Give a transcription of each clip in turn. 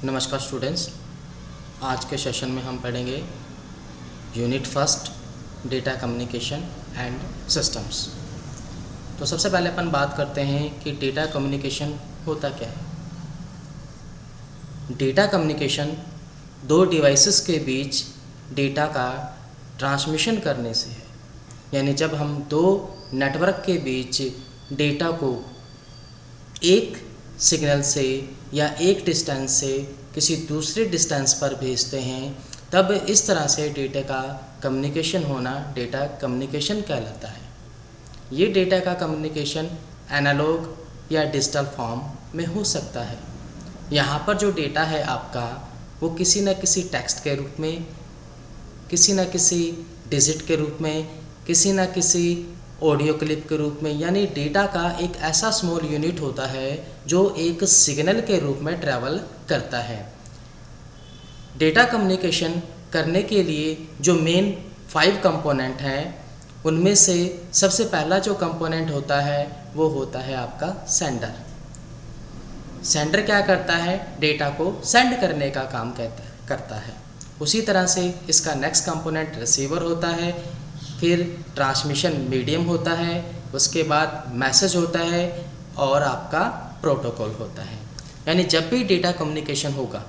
नमस्कार स्टूडेंट्स, आज के सेशन में हम पढ़ेंगे unit first data communication and systems. तो सबसे पहले अपन बात करते हैं कि डेटा कम्युनिकेशन होता क्या है। डेटा कम्युनिकेशन दो डिवाइसेस के बीच डेटा का ट्रांसमिशन करने से है। यानी जब हम दो नेटवर्क के बीच डेटा को एक सिग्नल से या एक डिस्टेंस से किसी दूसरे डिस्टेंस पर भेजते हैं, तब इस तरह से डेटा का कम्युनिकेशन होना डेटा कम्युनिकेशन कहलाता है। ये डेटा का कम्युनिकेशन एनालॉग या डिजिटल फॉर्म में हो सकता है। यहाँ पर जो डेटा है आपका, वो किसी न किसी टेक्स्ट के रूप में, किसी न किसी डिजिट के रूप में, किसी न किसी ऑडियो क्लिप के रूप में, यानी डेटा का एक ऐसा स्मॉल यूनिट होता है जो एक सिग्नल के रूप में ट्रैवल करता है। डेटा कम्युनिकेशन करने के लिए जो मेन 5 कंपोनेंट हैं, उनमें से सबसे पहला जो कंपोनेंट होता है वो होता है आपका सेंडर। सेंडर क्या करता है? डेटा को सेंड करने का काम करता है। उसी तरह से इसका नेक्स्ट कंपोनेंट रिसीवर होता है, फिर ट्रांसमिशन मीडियम होता है, उसके बाद मैसेज होता है और आपका प्रोटोकॉल होता है। यानी जब भी डेटा कम्युनिकेशन होगा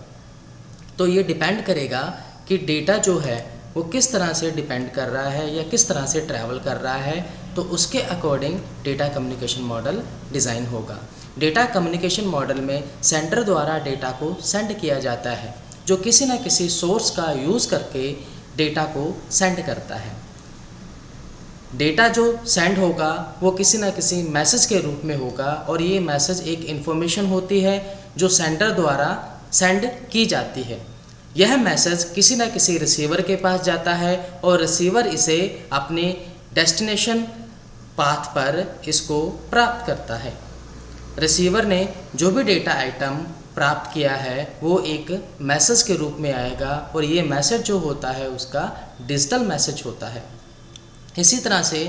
तो ये डिपेंड करेगा कि डेटा जो है वो किस तरह से डिपेंड कर रहा है या किस तरह से ट्रैवल कर रहा है, तो उसके according data communication model design होगा। डेटा कम्युनिकेशन मॉडल में सेंडर द्वारा डेटा को सेंड किया जाता है, जो किसी न किसी सोर्स का यूज़ करके डेटा को सेंड करता है। डेटा जो सेंड होगा वो किसी न किसी मैसेज के रूप में होगा, और ये मैसेज एक इन्फॉर्मेशन होती है जो सेंडर द्वारा सेंड की जाती है। यह मैसेज किसी न किसी रिसीवर के पास जाता है और रिसीवर इसे अपने डेस्टिनेशन पाथ पर इसको प्राप्त करता है। रिसीवर ने जो भी डेटा आइटम प्राप्त किया है वो एक मैसेज के रूप में आएगा, और ये मैसेज जो होता है उसका डिजिटल मैसेज होता है। इसी तरह से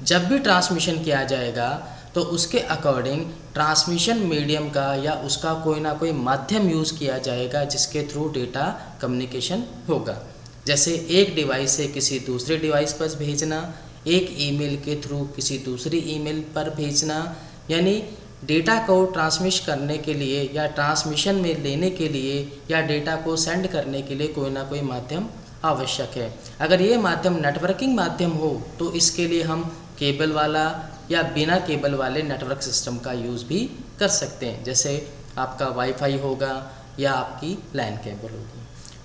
जब भी ट्रांसमिशन किया जाएगा तो उसके अकॉर्डिंग ट्रांसमिशन मीडियम का या उसका कोई ना कोई माध्यम यूज़ किया जाएगा जिसके थ्रू डेटा कम्युनिकेशन होगा। जैसे एक डिवाइस से किसी दूसरे डिवाइस पर भेजना, एक ईमेल के थ्रू किसी दूसरी ईमेल पर भेजना, यानी डेटा को ट्रांसमिट करने के लिए या ट्रांसमिशन में लेने के लिए या डेटा को सेंड करने के लिए कोई ना कोई माध्यम आवश्यक है। अगर ये माध्यम नेटवर्किंग माध्यम हो तो इसके लिए हम केबल वाला या बिना केबल वाले नेटवर्क सिस्टम का यूज़ भी कर सकते हैं, जैसे आपका वाईफाई होगा या आपकी लैन केबल होगी।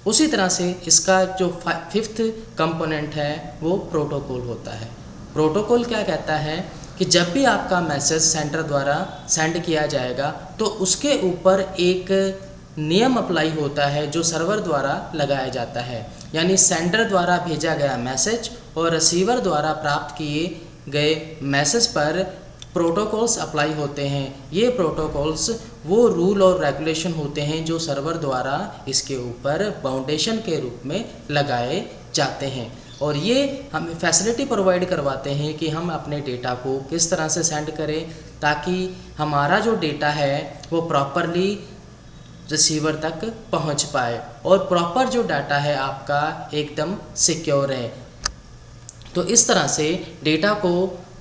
उसी तरह से इसका जो 5th कंपोनेंट है वो प्रोटोकॉल होता है। प्रोटोकॉल क्या कहता है कि जब भी आपका मैसेज सेंडर द्वारा सेंड किया जाएगा तो उसके ऊपर एक नियम अप्लाई होता है जो सर्वर द्वारा लगाया जाता है। यानी सेंडर द्वारा भेजा गया मैसेज और रिसीवर द्वारा प्राप्त किए गए मैसेज पर प्रोटोकॉल्स अप्लाई होते हैं। ये प्रोटोकॉल्स वो रूल और रेगुलेशन होते हैं जो सर्वर द्वारा इसके ऊपर फाउंडेशन के रूप में लगाए जाते हैं, और ये हमें फैसिलिटी प्रोवाइड करवाते हैं कि हम अपने डेटा को किस तरह से सेंड करें ताकि हमारा जो डेटा है वो प्रॉपरली रिसीवर तक पहुंच पाए और प्रॉपर जो डाटा है आपका एकदम सिक्योर है। तो इस तरह से डेटा को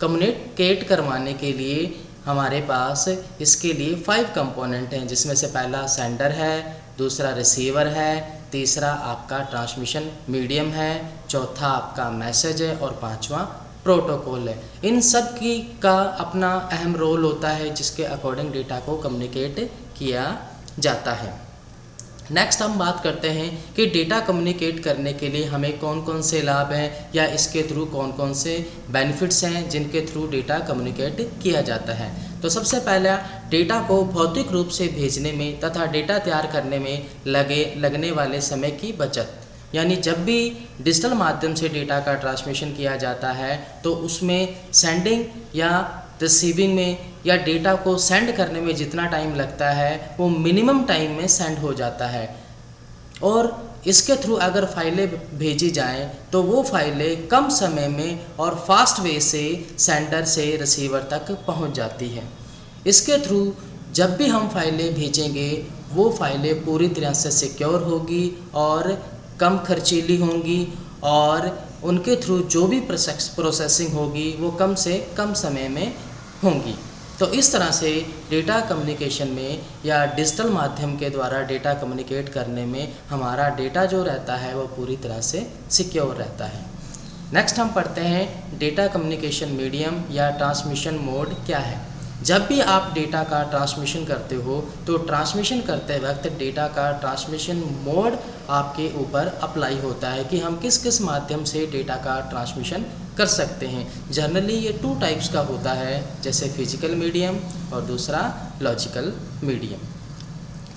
कम्युनिकेट करवाने के लिए हमारे पास इसके लिए 5 कंपोनेंट हैं, जिसमें से पहला सेंडर है, दूसरा रिसीवर है, तीसरा आपका ट्रांसमिशन मीडियम है, चौथा आपका मैसेज है और 5वां प्रोटोकॉल है। इन सब की का अपना अहम रोल होता है जिसके अकॉर्डिंग डेटा को कम्युनिकेट किया जाता है। नेक्स्ट हम बात करते हैं कि डेटा कम्युनिकेट करने के लिए हमें कौन कौन से लाभ हैं या इसके थ्रू कौन कौन से बेनिफिट्स हैं जिनके थ्रू डेटा कम्युनिकेट किया जाता है। तो सबसे पहला, डेटा को भौतिक रूप से भेजने में तथा डेटा तैयार करने में लगने वाले समय की बचत। यानी जब भी डिजिटल माध्यम से डेटा का ट्रांसमिशन किया जाता है तो उसमें सेंडिंग या रिसीविंग में या डेटा को सेंड करने में जितना टाइम लगता है वो मिनिमम टाइम में सेंड हो जाता है, और इसके थ्रू अगर फाइलें भेजी जाएं तो वो फाइलें कम समय में और फास्ट वे से सेंडर से रिसीवर तक पहुंच जाती है। इसके थ्रू जब भी हम फाइलें भेजेंगे वो फाइलें पूरी तरह से सिक्योर होगी और कम खर्चीली होंगी और उनके थ्रू जो भी प्रोसेसिंग होगी वो कम से कम समय में होंगी। तो इस तरह से डेटा कम्युनिकेशन में या डिजिटल माध्यम के द्वारा डेटा कम्युनिकेट करने में हमारा डेटा जो रहता है वो पूरी तरह से सिक्योर रहता है। नेक्स्ट हम पढ़ते हैं डेटा कम्युनिकेशन मीडियम या ट्रांसमिशन मोड क्या है। जब भी आप डेटा का ट्रांसमिशन करते हो तो ट्रांसमिशन करते वक्त डेटा का ट्रांसमिशन मोड आपके ऊपर अप्लाई होता है कि हम किस किस माध्यम से डेटा का ट्रांसमिशन कर सकते हैं। जनरली ये 2 टाइप्स का होता है, जैसे फिजिकल मीडियम और दूसरा लॉजिकल मीडियम।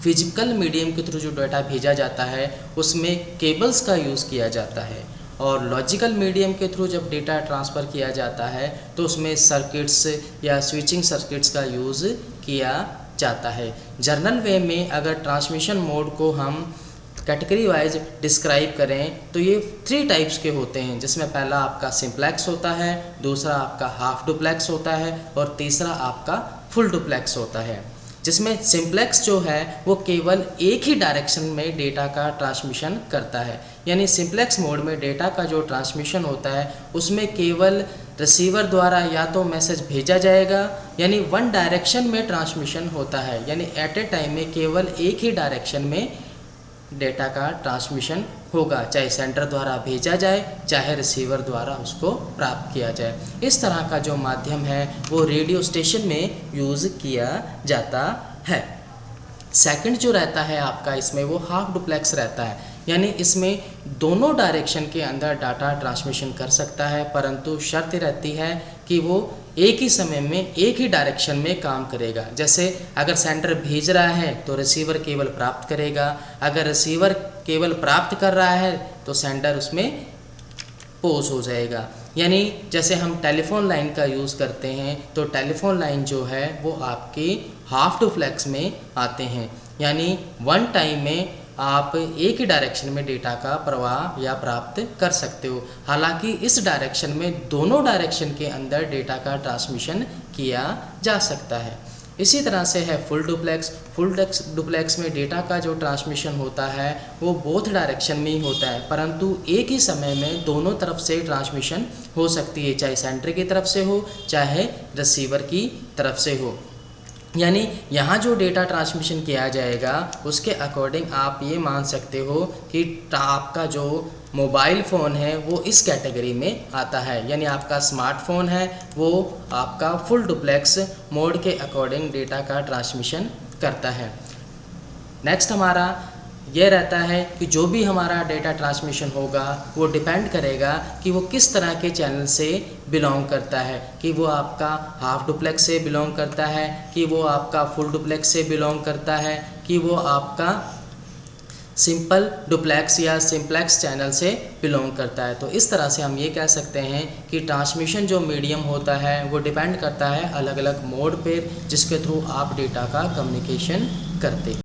फिजिकल मीडियम के थ्रू जो डेटा भेजा जाता है उसमें केबल्स का यूज़ किया जाता है और लॉजिकल मीडियम के थ्रू जब डेटा ट्रांसफ़र किया जाता है तो उसमें सर्किट्स या स्विचिंग सर्किट्स का यूज़ किया जाता है। जनरल वे में अगर ट्रांसमिशन मोड को हम कैटेगरी वाइज डिस्क्राइब करें तो ये 3 टाइप्स के होते हैं, जिसमें पहला आपका सिंप्लेक्स होता है, दूसरा आपका हाफ डुप्लेक्स होता है और तीसरा आपका फुल डुप्लेक्स होता है। जिसमें सिंप्लेक्स जो है वो केवल एक ही डायरेक्शन में डेटा का ट्रांसमिशन करता है, यानी सिंप्लेक्स मोड में डेटा का जो ट्रांसमिशन होता है उसमें केवल रिसीवर द्वारा या तो मैसेज भेजा जाएगा, यानी वन डायरेक्शन में ट्रांसमिशन होता है, यानी एट ए टाइम में केवल एक ही डायरेक्शन में डेटा का ट्रांसमिशन होगा, चाहे सेंडर द्वारा भेजा जाए चाहे रिसीवर द्वारा उसको प्राप्त किया जाए। इस तरह का जो माध्यम है वो रेडियो स्टेशन में यूज़ किया जाता है। सेकंड जो रहता है आपका इसमें वो हाफ डुप्लेक्स रहता है, यानी इसमें दोनों डायरेक्शन के अंदर डाटा ट्रांसमिशन कर सकता है, परंतु शर्त रहती है कि वो एक ही समय में एक ही डायरेक्शन में काम करेगा। जैसे अगर सेंडर भेज रहा है तो रिसीवर केवल प्राप्त करेगा, अगर रिसीवर केवल प्राप्त कर रहा है तो सेंडर उसमें पोज हो जाएगा। यानी जैसे हम टेलीफोन लाइन का यूज़ करते हैं तो टेलीफोन लाइन जो है वो आपके हाफ डुप्लेक्स में आते हैं, यानी वन टाइम में आप एक ही डायरेक्शन में डेटा का प्रवाह या प्राप्त कर सकते हो। हालांकि इस डायरेक्शन में दोनों डायरेक्शन के अंदर डेटा का ट्रांसमिशन किया जा सकता है। इसी तरह से है फुल डुप्लेक्स। फुल डुप्लेक्स में डेटा का जो ट्रांसमिशन होता है वो बोथ डायरेक्शन में ही होता है, परंतु एक ही समय में दोनों तरफ से ट्रांसमिशन हो सकती है, चाहे सेंडर की तरफ से हो चाहे रिसीवर की तरफ से हो। यानी यहाँ जो डेटा ट्रांसमिशन किया जाएगा उसके अकॉर्डिंग आप ये मान सकते हो कि आपका जो मोबाइल फ़ोन है वो इस कैटेगरी में आता है, यानी आपका स्मार्टफोन है वो आपका फुल डुप्लेक्स मोड के अकॉर्डिंग डेटा का ट्रांसमिशन करता है। नेक्स्ट हमारा ये रहता है कि जो भी हमारा डेटा ट्रांसमिशन होगा वो डिपेंड करेगा कि वो किस तरह के चैनल से बिलोंग करता है, कि वो आपका हाफ डुप्लेक्स से बिलोंग करता है, कि वो आपका फुल डुप्लेक्स से बिलोंग करता है, कि वो आपका सिंपल डुप्लेक्स या सिंप्लेक्स चैनल से बिलोंग करता है। तो इस तरह से हम ये कह सकते हैं कि ट्रांसमिशन जो मीडियम होता है वो डिपेंड करता है अलग अलग मोड पर जिसके थ्रू आप डेटा का कम्युनिकेशन करते हैं।